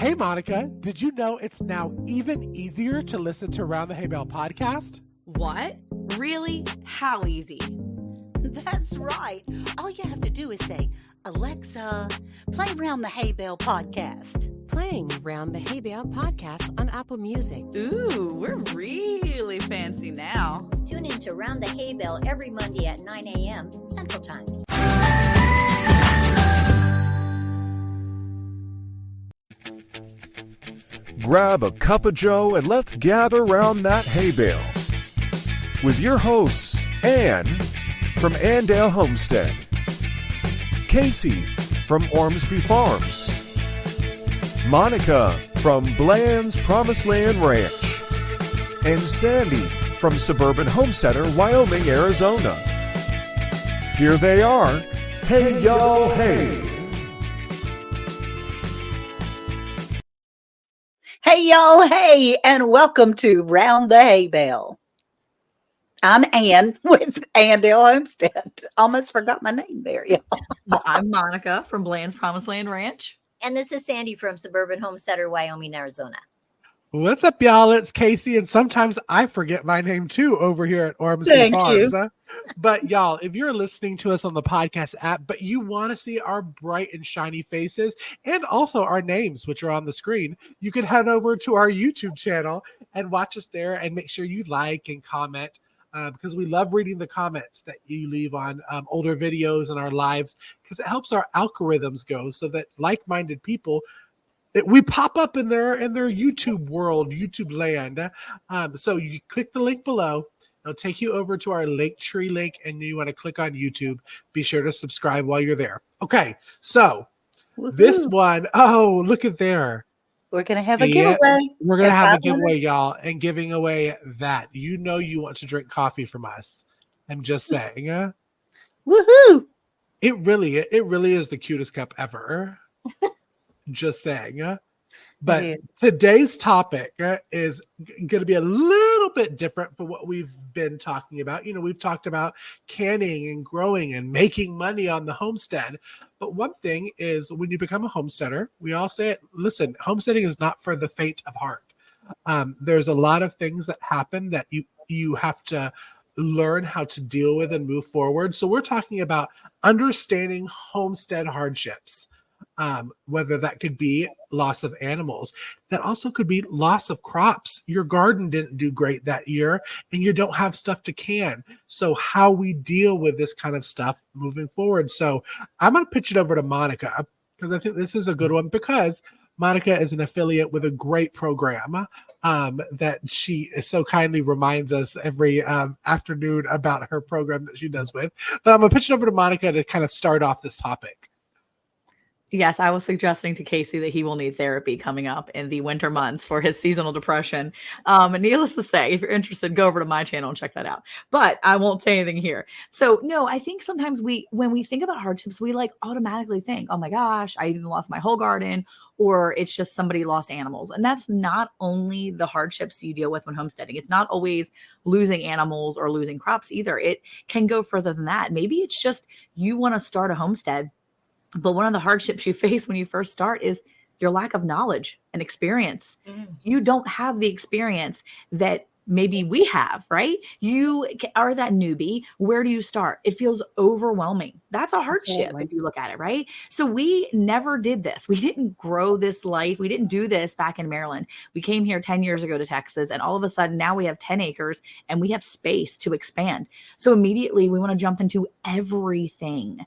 Hey, Monica, did you know it's now even easier to listen to Around the Hay Bale podcast? What? Really? How easy? That's right. All you have to do is say, Alexa, play Round the Hay Bale podcast. Playing Round the Hay Bale podcast on Apple Music. Ooh, we're really fancy now. Tune in to Round the Hay Bale every Monday at 9 a.m. Central Time. Grab a cup of joe and let's gather round that hay bale. With your hosts, Ann from Andale Homestead, Cayce from Ormsby Farms, Monica from Bland's Promised Land Ranch, and Sandi from Suburban Homesteader, Wyoming, Arizona. Here they are. Hey, y'all, hey. Hey, y'all, hey, and welcome to Round the Hay Bale. I'm Ann with Andale Homestead. Almost forgot my name there, y'all. Well, I'm Monica from Bland's Promised Land Ranch. And this is Sandi from Suburban Homesteader, Wyoming, Arizona. What's up, y'all? It's Cayce, and sometimes I forget my name too over here at Ormsby Farms. But y'all, if you're listening to us on the podcast app, but you want to see our bright and shiny faces and also our names, which are on the screen, you can head over to our YouTube channel and watch us there and make sure you like and comment. Because we love reading the comments that you leave on older videos and our lives, because it helps our algorithms go so that like-minded people, we pop up in their YouTube world, YouTube land. So you click the link below. It'll take you over to our LinkTree link, and you want to click on YouTube. Be sure to subscribe while you're there. Okay, so This one, oh, look at there. We're going to have a giveaway. We're going to have a giveaway, y'all, and giving away that. You know you want to drink coffee from us. I'm just saying. Woohoo! It really is the cutest cup ever. Just saying. But today's topic is going to be a little bit different from what we've been talking about. You know, we've talked about canning and growing and making money on the homestead. But one thing is, when you become a homesteader, we all say it, listen, homesteading is not for the faint of heart. There's a lot of things that happen that you have to learn how to deal with and move forward. So we're talking about understanding homestead hardships. Whether that could be loss of animals, that also could be loss of crops. Your garden didn't do great that year and you don't have stuff to can. So how we deal with this kind of stuff moving forward. So I'm going to pitch it over to Monica, because I think this is a good one, because Monica is an affiliate with a great program that she so kindly reminds us every afternoon about her program that she does with. But I'm going to pitch it over to Monica to kind of start off this topic. Yes, I was suggesting to Cayce that he will need therapy coming up in the winter months for his seasonal depression. And needless to say, if you're interested, go over to my channel and check that out. But I won't say anything here. So no, I think sometimes when we think about hardships, we like automatically think, oh my gosh, I even lost my whole garden, or it's just somebody lost animals. And that's not only the hardships you deal with when homesteading. It's not always losing animals or losing crops either. It can go further than that. Maybe it's just you want to start a homestead, but one of the hardships you face when you first start is your lack of knowledge and experience. You don't have the experience that maybe we have, right? You are that newbie. Where do you start? It feels overwhelming. That's a hardship if you look at it, right? So we never did this. We didn't grow this life. We didn't do this back in Maryland. We came here 10 years ago to Texas, and all of a sudden now we have 10 acres and we have space to expand. So immediately we want to jump into everything.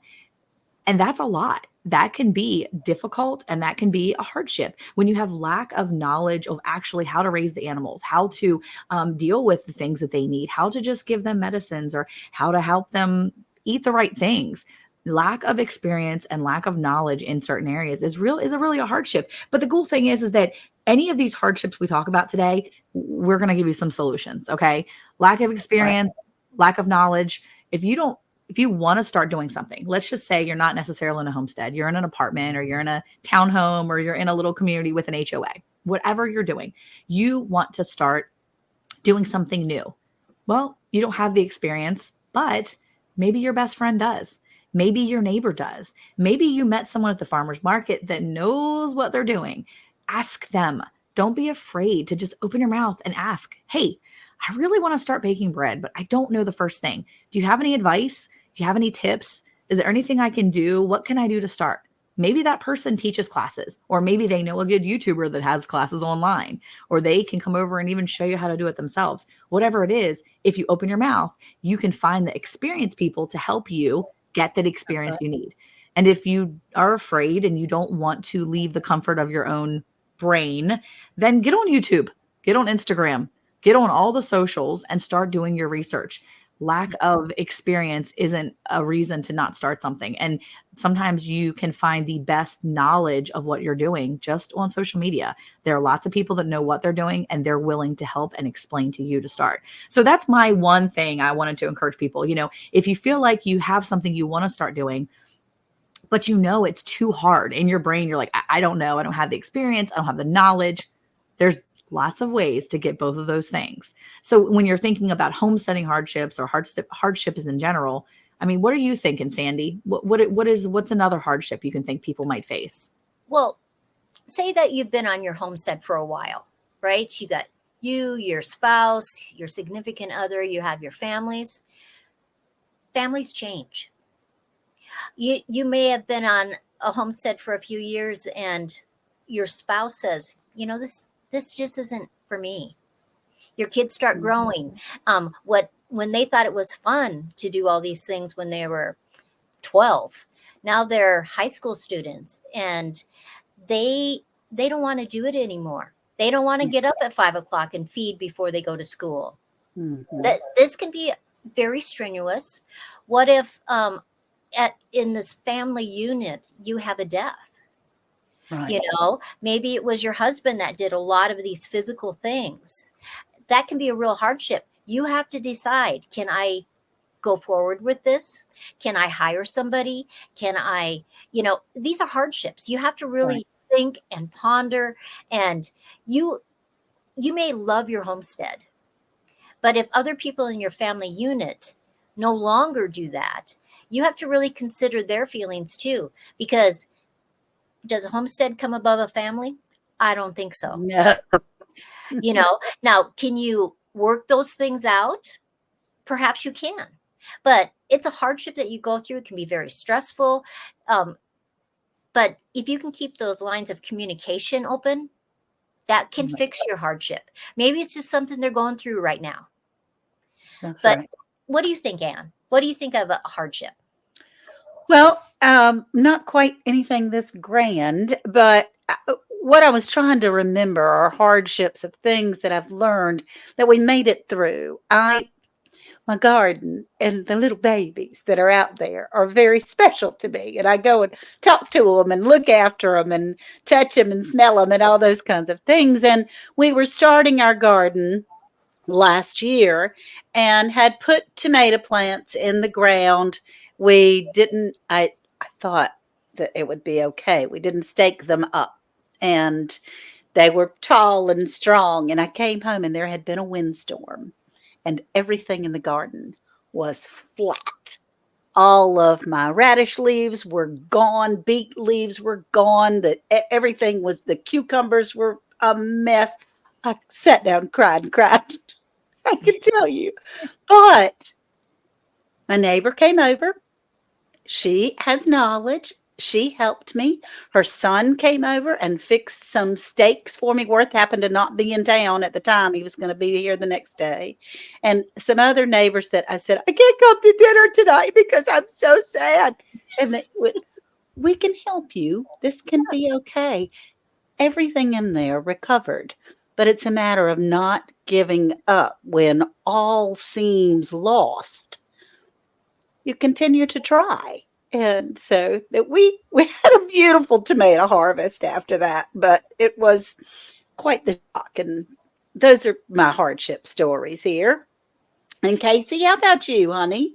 And that's a lot. That can be difficult, and that can be a hardship when you have lack of knowledge of actually how to raise the animals, how to deal with the things that they need, how to just give them medicines, or how to help them eat the right things. Lack of experience and lack of knowledge in certain areas is really a hardship. But the cool thing is that any of these hardships we talk about today, we're going to give you some solutions. Okay. Lack of experience, lack of knowledge. If you want to start doing something, let's just say you're not necessarily in a homestead, you're in an apartment, or you're in a townhome, or you're in a little community with an HOA, whatever you're doing, you want to start doing something new. Well, you don't have the experience, but maybe your best friend does. Maybe your neighbor does. Maybe you met someone at the farmer's market that knows what they're doing. ask them. Don't be afraid to just open your mouth and ask, hey, I really want to start baking bread, but I don't know the first thing. Do you have any advice? Do you have any tips? Is there anything I can do? What can I do to start? Maybe that person teaches classes, or maybe they know a good YouTuber that has classes online, or they can come over and even show you how to do it themselves. Whatever it is, if you open your mouth, you can find the experienced people to help you get that experience you need. And if you are afraid and you don't want to leave the comfort of your own brain, then get on YouTube, get on Instagram, get on all the socials and start doing your research. Lack of experience isn't a reason to not start something. And sometimes you can find the best knowledge of what you're doing just on social media. There are lots of people that know what they're doing and they're willing to help and explain to you to start. So that's my one thing I wanted to encourage people. You know, if you feel like you have something you want to start doing, but you know it's too hard in your brain, you're like, I don't know. I don't have the experience. I don't have the knowledge. There's lots of ways to get both of those things. So when you're thinking about homesteading hardships or hardships in general, I mean, what are you thinking, Sandi? What's another hardship you can think people might face? Well, say that you've been on your homestead for a while, right? You got your spouse, your significant other, you have your families. Families change. You may have been on a homestead for a few years and your spouse says, this just isn't for me. Your kids start growing. When they thought it was fun to do all these things when they were 12, now they're high school students and they don't want to do it anymore. They don't want to get up at 5 o'clock and feed before they go to school. Mm-hmm. This can be very strenuous. What if in this family unit you have a death? Right. Maybe it was your husband that did a lot of these physical things. That can be a real hardship. You have to decide, can I go forward with this? Can I hire somebody? Can I, these are hardships. You have to really think and ponder. And you may love your homestead, but if other people in your family unit no longer do that, you have to really consider their feelings too, because does a homestead come above a family? I don't think so. No. Now, can you work those things out? Perhaps you can, but it's a hardship that you go through. It can be very stressful. But if you can keep those lines of communication open, that can fix your hardship. Maybe it's just something they're going through right now. That's but right. What do you think, Anne? What do you think of a hardship? Well, not quite anything this grand, but what I was trying to remember are hardships of things that I've learned that we made it through. My garden and the little babies that are out there are very special to me. And I go and talk to them and look after them and touch them and smell them and all those kinds of things. And we were starting our garden last year and had put tomato plants in the ground. I thought that it would be okay. We didn't stake them up and they were tall and strong. And I came home and there had been a windstorm and everything in the garden was flat. All of my radish leaves were gone. Beet leaves were gone. Everything was, the cucumbers were a mess. I sat down and cried. I can tell you. But my neighbor came over. She has knowledge. She helped me. Her son came over and fixed some steaks for me. Worth happened to not be in town at the time. He was going to be here the next day. And some other neighbors that I said, I can't come to dinner tonight because I'm so sad. And they went, we can help you. This can be okay. Everything in there recovered. But it's a matter of not giving up when all seems lost. You continue to try. And so that we had a beautiful tomato harvest after that, but it was quite the shock. And those are my hardship stories here. And Cayce, how about you, honey?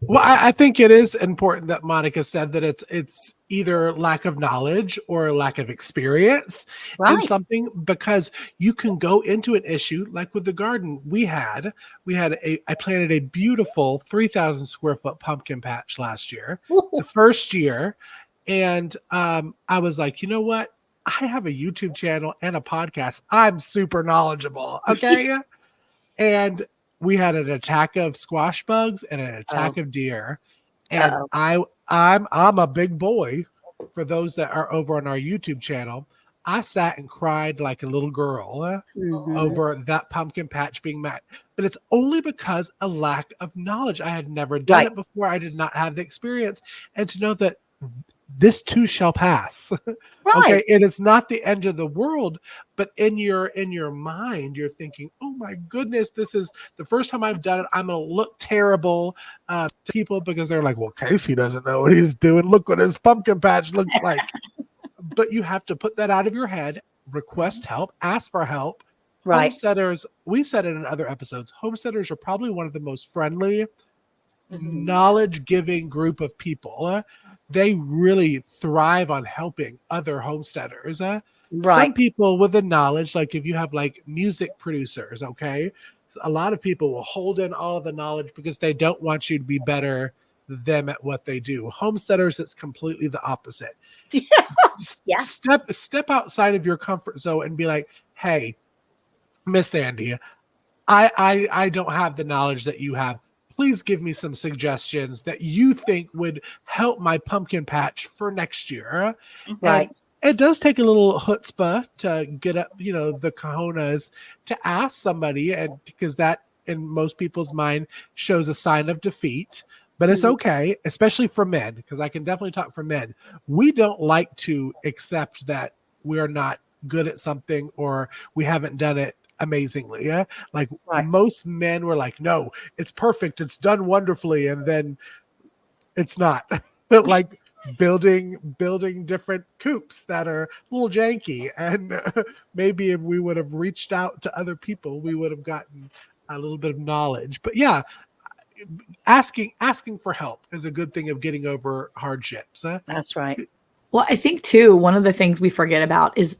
Well, I think it is important that Monica said that it's either lack of knowledge or lack of experience in something, because you can go into an issue like with the garden I planted a beautiful 3,000 square foot pumpkin patch last year, the first year. And I was like, you know what? I have a YouTube channel and a podcast. I'm super knowledgeable. Okay. And we had an attack of squash bugs and an attack of deer. And I'm a big boy. For those that are over on our YouTube channel, I sat and cried like a little girl over that pumpkin patch being met. But it's only because a lack of knowledge. I had never done it before. I did not have the experience. And to know that this too shall pass. Okay, it is not the end of the world, but in your mind, you're thinking, "Oh my goodness, this is the first time I've done it. I'm gonna look terrible to people because they're like, well, Cayce doesn't know what he's doing. Look what his pumpkin patch looks like." But you have to put that out of your head. Request help. Ask for help. Homesteaders, we said it in other episodes. Homesteaders are probably one of the most friendly, knowledge-giving group of people. They really thrive on helping other homesteaders. Some people with the knowledge, like if you have like music producers, okay, a lot of people will hold in all of the knowledge because they don't want you to be better than them at what they do. Homesteaders, it's completely the opposite. Step outside of your comfort zone and be like, "Hey, Miss Sandi, I don't have the knowledge that you have. Please give me some suggestions that you think would help my pumpkin patch for next year." And it does take a little chutzpah to get up, the cojones to ask somebody, and because that in most people's mind shows a sign of defeat. But it's okay, especially for men, because I can definitely talk for men. We don't like to accept that we're not good at something or we haven't done it amazingly. Most men were like, "No, it's perfect, it's done wonderfully," and then it's not. But like building different coops that are a little janky, and maybe if we would have reached out to other people, we would have gotten a little bit of knowledge. But yeah, asking for help is a good thing of getting over hardships. That's right. Well, I think too, one of the things we forget about is,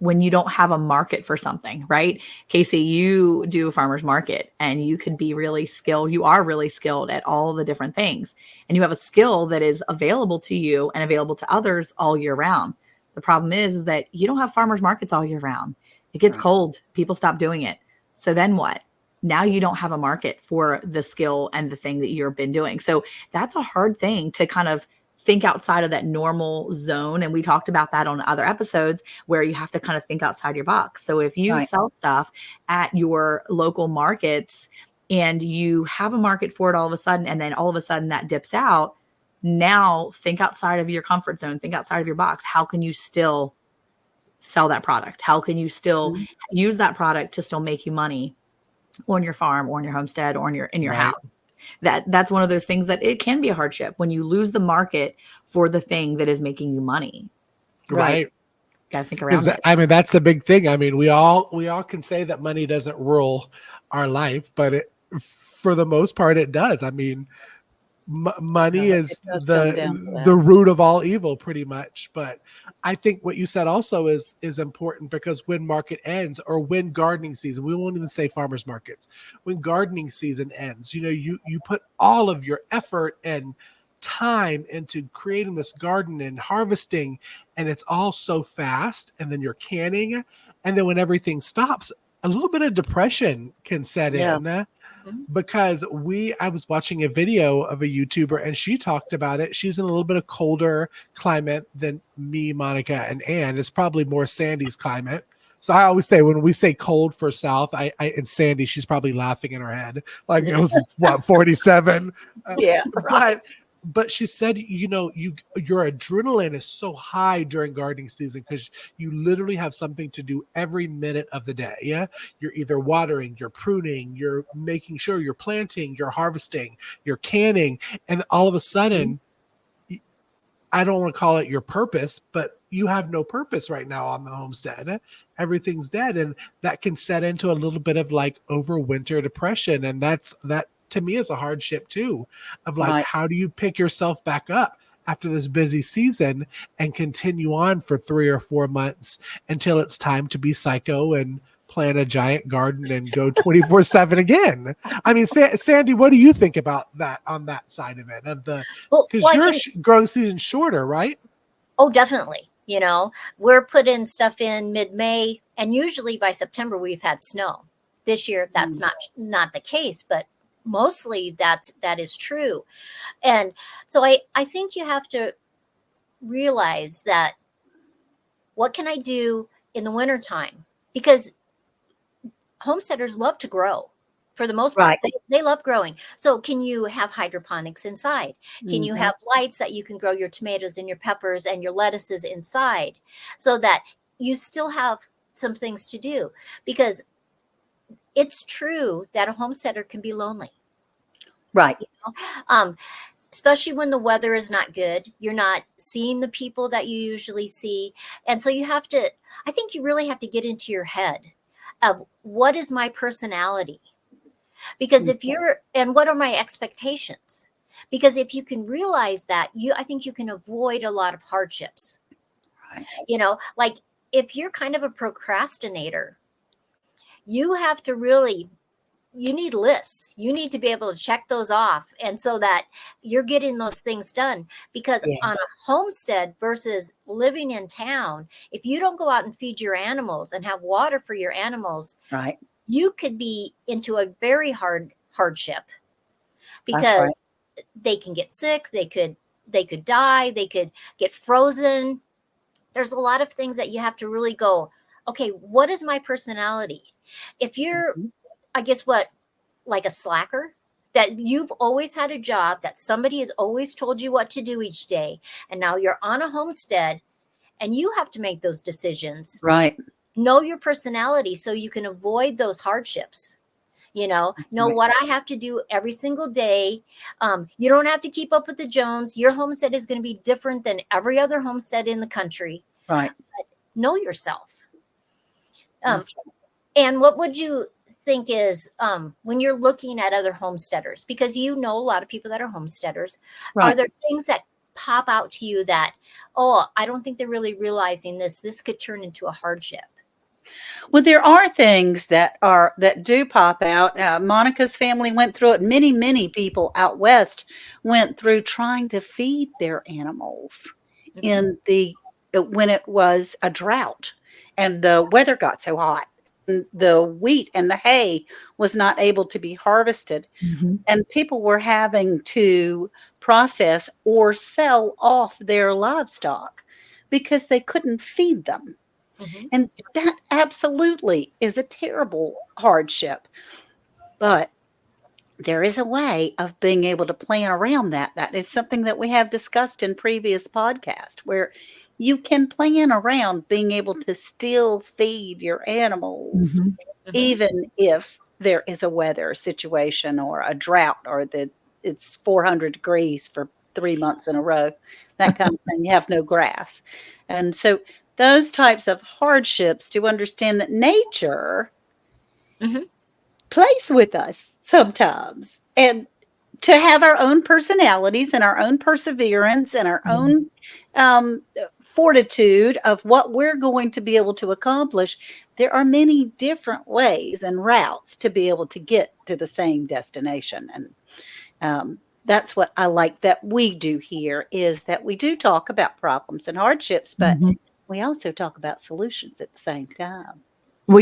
when you don't have a market for something, right? Cayce, you do a farmer's market and you can be really skilled. You are really skilled at all the different things, and you have a skill that is available to you and available to others all year round. The problem is that you don't have farmers markets all year round. It gets cold. People stop doing it. So then what? Now you don't have a market for the skill and the thing that you've been doing. So that's a hard thing to kind of think outside of that normal zone. And we talked about that on other episodes where you have to kind of think outside your box. So if you sell stuff at your local markets and you have a market for it all of a sudden, and then all of a sudden that dips out, now think outside of your comfort zone, think outside of your box. How can you still sell that product? How can you still use that product to still make you money on your farm or in your homestead or in your house? That's one of those things that it can be a hardship when you lose the market for the thing that is making you money. Right. Got to think around it. I mean, that's the big thing. I mean, we all can say that money doesn't rule our life, but for the most part, it does. I mean, money is the root of all evil, pretty much. But I think what you said also is important, because when market ends, or when gardening season, we won't even say farmers markets, when gardening season ends, you put all of your effort and time into creating this garden and harvesting, and it's all so fast, and then you're canning, and then when everything stops, a little bit of depression can set in. Because I was watching a video of a YouTuber, and she talked about it. She's in a little bit of colder climate than me, Monica, and Ann. It's probably more Sandi's climate. So I always say, when we say cold for South, and Sandi, she's probably laughing in her head, like it was 47. But she said, your adrenaline is so high during gardening season because you literally have something to do every minute of the day. Yeah. You're either watering, you're pruning, you're making sure you're planting, you're harvesting, you're canning. And all of a sudden, I don't want to call it your purpose, but you have no purpose right now on the homestead. Everything's dead. And that can set into a little bit of like overwinter depression. And that to me is a hardship too, of like, how do you pick yourself back up after this busy season and continue on for 3 or 4 months until it's time to be psycho and plant a giant garden and go 24/7 again? I mean, Sandi, what do you think about that on that side of it? Because your growing season's shorter, right? Oh, definitely. We're putting stuff in mid-May, and usually by September we've had snow. This year that's not the case, but mostly that is true. And so I think you have to realize that, what can I do in the wintertime? Because homesteaders love to grow. For the most part, they love growing. So can you have hydroponics inside? Can you have lights that you can grow your tomatoes and your peppers and your lettuces inside, so that you still have some things to do? Because it's true that a homesteader can be lonely. Right. Especially when the weather is not good. You're not seeing the people that you usually see. And so I think you really have to get into your head of, what is my personality? Because and what are my expectations? Because if you can realize that, I think you can avoid a lot of hardships. Right. Like if you're kind of a procrastinator, you have to you need lists. You need to be able to check those off. And so that you're getting those things done, because on a homestead versus living in town, if you don't go out and feed your animals and have water for your animals, right, you could be into a very hardship, because they can get sick. They could die. They could get frozen. There's a lot of things that you have to really go, okay, what is my personality? If you're, I guess like a slacker, that you've always had a job that somebody has always told you what to do each day, and now you're on a homestead and you have to make those decisions. Right. Know your personality so you can avoid those hardships. Know what I have to do every single day. You don't have to keep up with the Jones. Your homestead is going to be different than every other homestead in the country. Right. But know yourself. And what would you think is, when you're looking at other homesteaders, because a lot of people that are homesteaders, are there things that pop out to you that, I don't think they're really realizing this could turn into a hardship? Well, there are things that do pop out. Monica's family went through it. Many people out west went through trying to feed their animals when it was a drought and the weather got so hot. The wheat and the hay was not able to be harvested, and people were having to process or sell off their livestock because they couldn't feed them. And that absolutely is a terrible hardship. But there is a way of being able to plan around that. That is something that we have discussed in previous podcasts, where you can plan around being able to still feed your animals, even if there is a weather situation or a drought, or that it's 400 degrees for 3 months in a row, that kind of thing. You have no grass. And so those types of hardships, to understand that nature plays with us sometimes, and to have our own personalities and our own perseverance and our own fortitude of what we're going to be able to accomplish. There are many different ways and routes to be able to get to the same destination. And that's what I like that we do here, is that we do talk about problems and hardships, but we also talk about solutions at the same time. Well,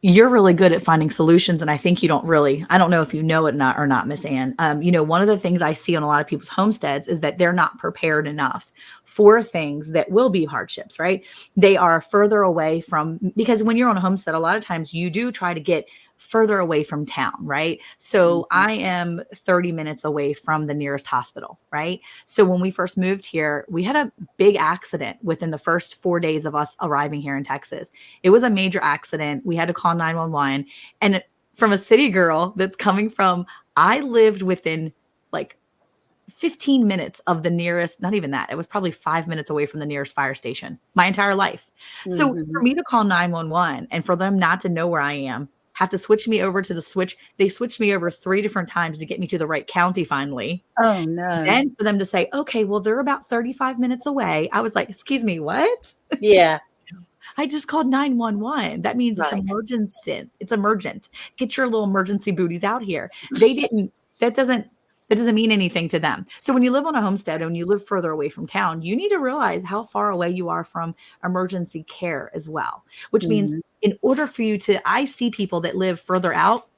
you're really good at finding solutions. And I think I don't know if you know it or not, Miss Ann. One of the things I see on a lot of people's homesteads is that they're not prepared enough for things that will be hardships, right? They are further away because when you're on a homestead, a lot of times you do try to get further away from town, right? So I am 30 minutes away from the nearest hospital, right? So when we first moved here, we had a big accident within the first 4 days of us arriving here in Texas. It was a major accident. We had to call 911. And from a city girl that's coming from, I lived within like 15 minutes of the nearest, not even that, it was probably 5 minutes away from the nearest fire station my entire life. So for me to call 911 and for them not to know where I am, have to switch me over to the switch. They switched me over 3 different times to get me to the right county finally. Oh, no. Then for them to say, okay, well, they're about 35 minutes away. I was like, excuse me, what? Yeah. I just called 911. That means it's emergency. It's emergent. Get your little emergency booties out here. That doesn't That doesn't mean anything to them. So when you live on a homestead and you live further away from town, you need to realize how far away you are from emergency care as well, which means Mhm. in order for you to, I see people that live further out,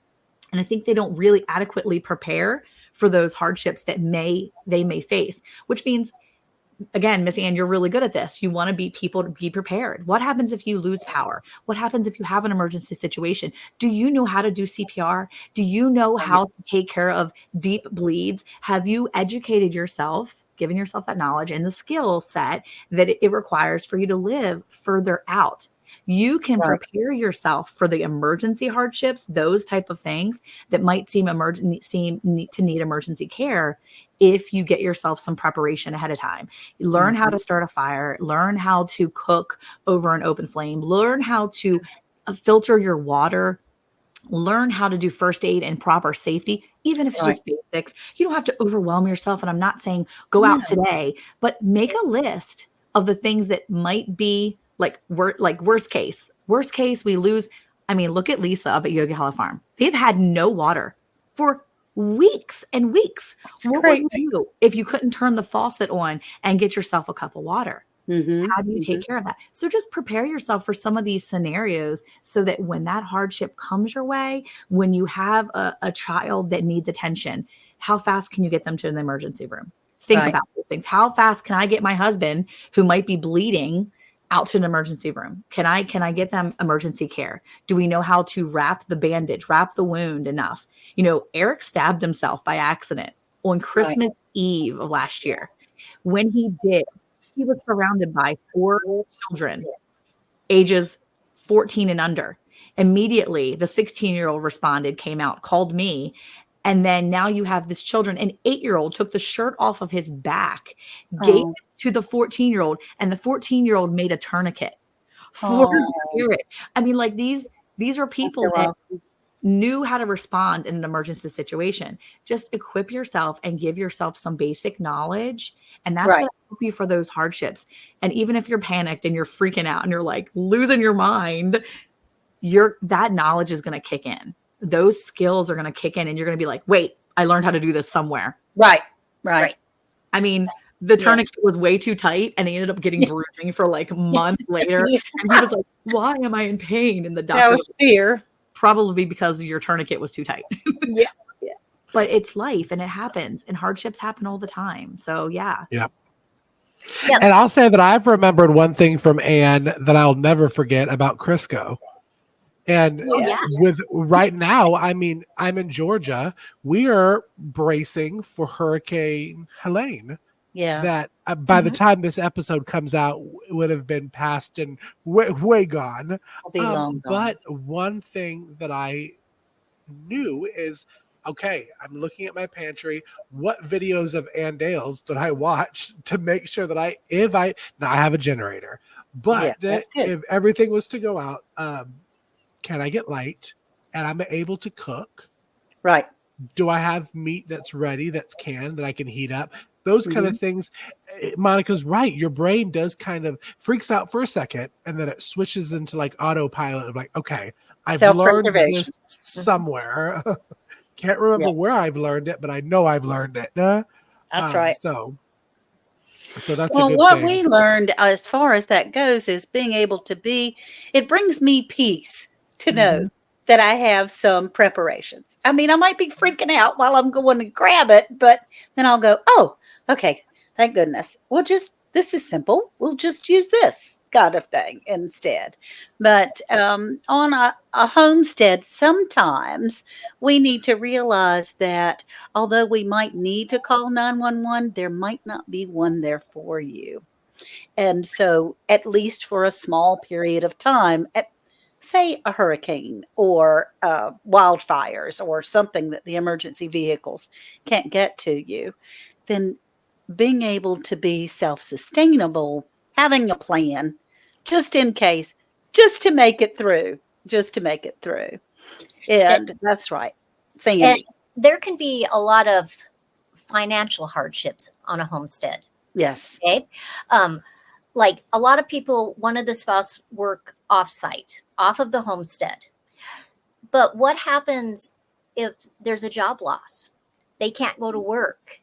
and I think they don't really adequately prepare for those hardships that they may face, which means, again, Miss Ann, you're really good at this. You want to be people to be prepared. What happens if you lose power? What happens if you have an emergency situation? Do you know how to do CPR? Do you know how to take care of deep bleeds? Have you educated yourself, given yourself that knowledge and the skill set that it requires for you to live further out? You can Right. prepare yourself for the emergency hardships, those type of things that might seem to need emergency care, if you get yourself some preparation ahead of time. Learn how to start a fire, learn how to cook over an open flame, learn how to filter your water, learn how to do first aid and proper safety, even if it's Right. just basics. You don't have to overwhelm yourself. And I'm not saying go out today, but make a list of the things that might be like worst case. Worst case, we lose. I mean, look at Lisa up at Yogi Hollow Farm. They've had no water for weeks and weeks. It's What would crazy. you do if you couldn't turn the faucet on and get yourself a cup of water? Mhm. How do you take care of that? So just prepare yourself for some of these scenarios so that when that hardship comes your way, when you have a child that needs attention, how fast can you get them to the emergency room? Think Right. about those things. How fast can I get my husband, who might be bleeding, out to an emergency room? Can I get them emergency care? Do we know how to wrap the bandage, wrap the wound enough? You know, Eric stabbed himself by accident on Christmas Eve of last year. When he did, he was surrounded by 4 children, ages 14 and under. Immediately, the 16-year-old responded, came out, called me. And then now you have this children. An 8-year-old took the shirt off of his back, gave Oh. it to the 14-year-old, and the 14-year-old made a tourniquet for Oh. Eric. I mean, like these are people So that awesome. knew how to respond in an emergency situation. Just equip yourself and give yourself some basic knowledge. And that's Right. going to help you for those hardships. And even if you're panicked and you're freaking out and you're like losing your mind, that knowledge is going to kick in. Those skills are going to kick in and you're going to be like, wait, I learned how to do this somewhere. Right. I mean, the tourniquet was way too tight and he ended up getting bruising for like months later. Yeah. And he was like, why am I in pain? And the That doctor was fear. probably because your tourniquet was too tight. Yeah. But it's life and it happens and hardships happen all the time. So yeah. Yeah. Yeah. And I'll say that I've remembered one thing from Anne that I'll never forget about Crisco. And with right now, I mean, I'm in Georgia. We are bracing for Hurricane Helene. Yeah. That by the time this episode comes out, would have been past and way gone. I'll be long gone. But one thing that I knew is, okay, I'm looking at my pantry. What videos of Ann Dale's that I watch to make sure that now I have a generator, but that's good. if everything was to go out, can I get light and I'm able to cook? Right. Do I have meat that's ready, that's canned, that I can heat up? Those kind of things. Monica's right. Your brain does kind of freaks out for a second and then it switches into like autopilot of like, okay, I've learned this somewhere. Can't remember where I've learned it, but I know I've learned it. That's right. So that's well, a good what thing. we learned as far as that goes is being able to it brings me peace to know that I have some preparations. I mean, I might be freaking out while I'm going to grab it, but then I'll go, oh, okay, thank goodness. This is simple. We'll just use this kind of thing instead. But on a homestead, sometimes we need to realize that although we might need to call 911, there might not be one there for you. And so at least for a small period of time, say a hurricane or wildfires or something that the emergency vehicles can't get to you, then being able to be self-sustainable, having a plan just in case, just to make it through. And that's right. Sandy. And there can be a lot of financial hardships on a homestead. Yes. Okay. Like a lot of people, one of the spouse work off-site, off of the homestead. But what happens if there's a job loss? They can't go to work.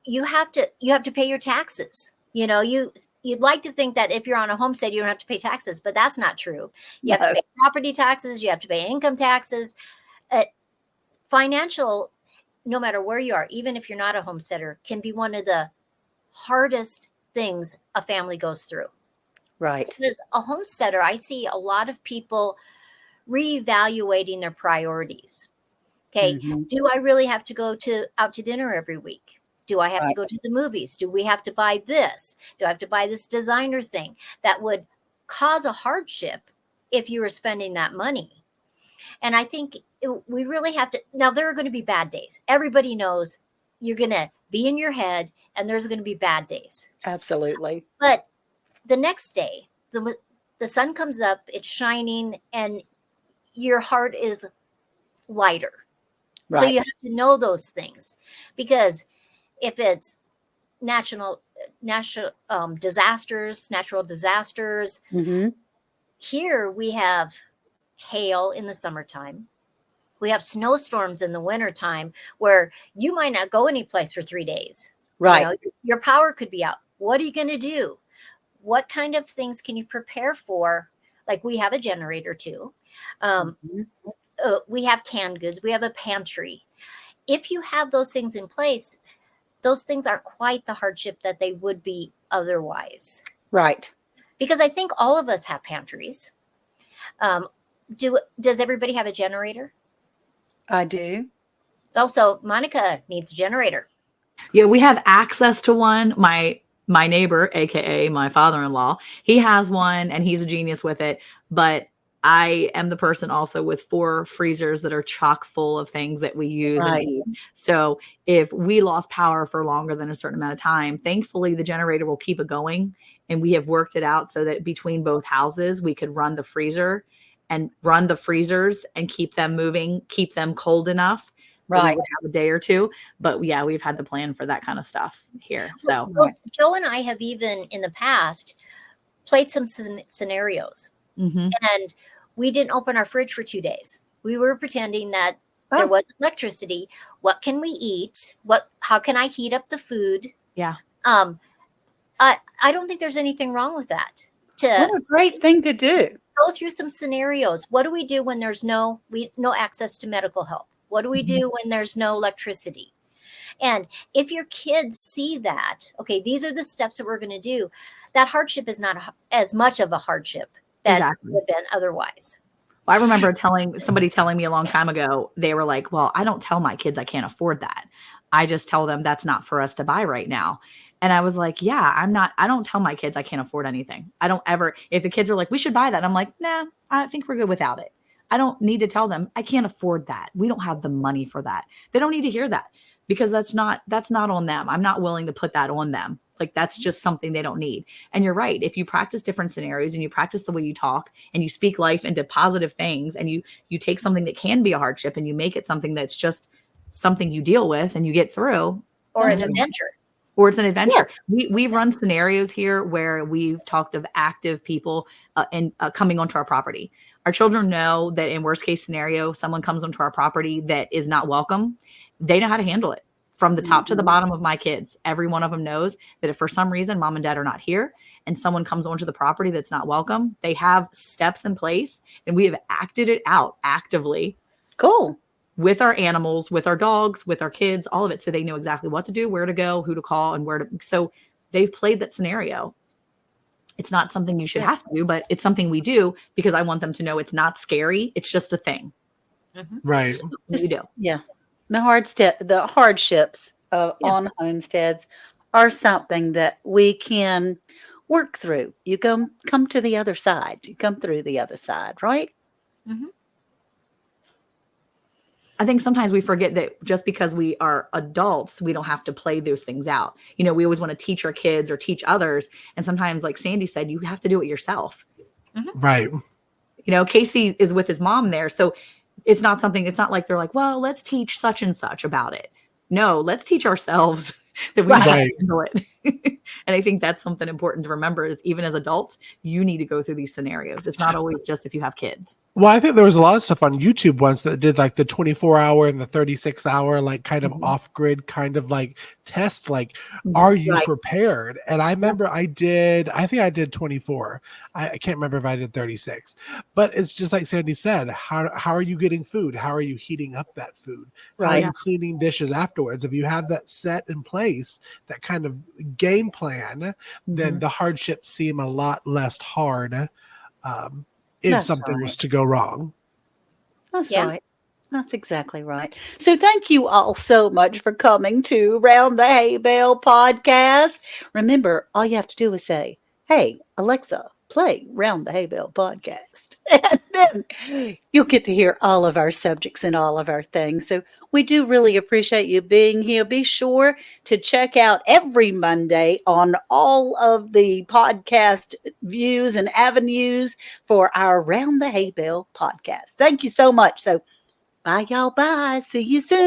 You have to pay your taxes. You'd like to think that if you're on a homestead, you don't have to pay taxes, but that's not true. You have to pay property taxes. You have to pay income taxes. Financial, no matter where you are, even if you're not a homesteader, can be one of the hardest things a family goes through. Right. As a homesteader, I see a lot of people reevaluating their priorities. Okay. Do I really have to go out to dinner every week? Do I have to go to the movies? Do we have to buy this? Do I have to buy this designer thing that would cause a hardship if you were spending that money? And I think we really have to. Now, there are going to be bad days. Everybody knows you're going to be in your head and there's going to be bad days. Absolutely. But the next day, the sun comes up, it's shining, and your heart is lighter. Right. So you have to know those things, because if it's natural disasters, here we have hail in the summertime. We have snowstorms in the wintertime where you might not go any place for 3 days. Right. Your power could be out. What are you going to do? What kind of things can you prepare for? Like, we have a generator too. We have canned goods. We have a pantry. If you have those things in place, those things aren't quite the hardship that they would be otherwise. Right. Because I think all of us have pantries. Does everybody have a generator? I do. Also, Monica needs a generator. Yeah, we have access to one. My neighbor, aka my father-in-law, he has one and he's a genius with it. But I am the person also with 4 freezers that are chock full of things that we use and eat. So if we lost power for longer than a certain amount of time, thankfully the generator will keep it going. And we have worked it out so that between both houses, we could run the freezer and run the freezers and keep them moving, keep them cold enough. Right. We would have a day or two. But yeah, we've had the plan for that kind of stuff here. So Joe and I have even in the past played some scenarios. And we didn't open our fridge for 2 days. We were pretending that there was electricity. What can we eat? How can I heat up the food? Yeah. I don't think there's anything wrong with that. What a great thing to do. Go through some scenarios. What do we do when there's no access to medical help? What do we do when there's no electricity? And if your kids see that, okay, these are the steps that we're going to do, that hardship is not as much of a hardship that would have been otherwise. Well, I remember somebody telling me a long time ago, they were like, well, I don't tell my kids I can't afford that. I just tell them that's not for us to buy right now. And I was like, yeah, I don't tell my kids I can't afford anything. I don't ever, if the kids are like, we should buy that, I'm like, nah, I think we're good without it. I don't need to tell them I can't afford that. We don't have the money for that. They don't need to hear that, because that's not on them. I'm not willing to put that on them. Like, that's just something they don't need. And you're right. If you practice different scenarios and you practice the way you talk and you speak life into positive things, and you take something that can be a hardship and you make it something that's just something you deal with and you get through. Or an adventure. Or it's an adventure. Yeah. We've run scenarios here where we've talked of active people coming onto our property. Our children know that in worst case scenario, someone comes onto our property that is not welcome. They know how to handle it. From the top to the bottom of my kids, every one of them knows that if for some reason mom and dad are not here and someone comes onto the property that's not welcome, they have steps in place, and we have acted it out actively. Cool. With our animals, with our dogs, with our kids, all of it. So they know exactly what to do, where to go, who to call, and where to. So they've played that scenario. It's not something you should have to do, but it's something we do because I want them to know it's not scary. It's just a thing. Right. We do. Yeah. The hardships on homesteads are something that we can work through. You come to the other side. You come through the other side, right? I think sometimes we forget that just because we are adults, we don't have to play those things out. You know, we always want to teach our kids or teach others. And sometimes, like Sandi said, you have to do it yourself. Right. You know, Cayce is with his mom there. So it's not like they're like, well, let's teach such and such about it. No, let's teach ourselves that we can handle it. And I think that's something important to remember is even as adults, you need to go through these scenarios. It's not always just if you have kids. Well, I think there was a lot of stuff on YouTube once that did like the 24-hour and the 36-hour, like kind of off-grid kind of like test. Like, are you prepared? And I remember I think I did 24. I can't remember if I did 36. But it's just like Sandi said, how are you getting food? How are you heating up that food? How are you cleaning dishes afterwards? If you have that set in place, that kind of game plan, then the hardships seem a lot less hard. If something was to go wrong. That's right. That's exactly right. So thank you all so much for coming to Round the Hay Bale podcast. Remember, all you have to do is say, hey, Alexa, play Round the Hay Bale podcast. And then you'll get to hear all of our subjects and all of our things. So we do really appreciate you being here. Be sure to check out every Monday on all of the podcast views and avenues for our Round the Hay Bale podcast. Thank you so much. So bye, y'all. Bye. See you soon.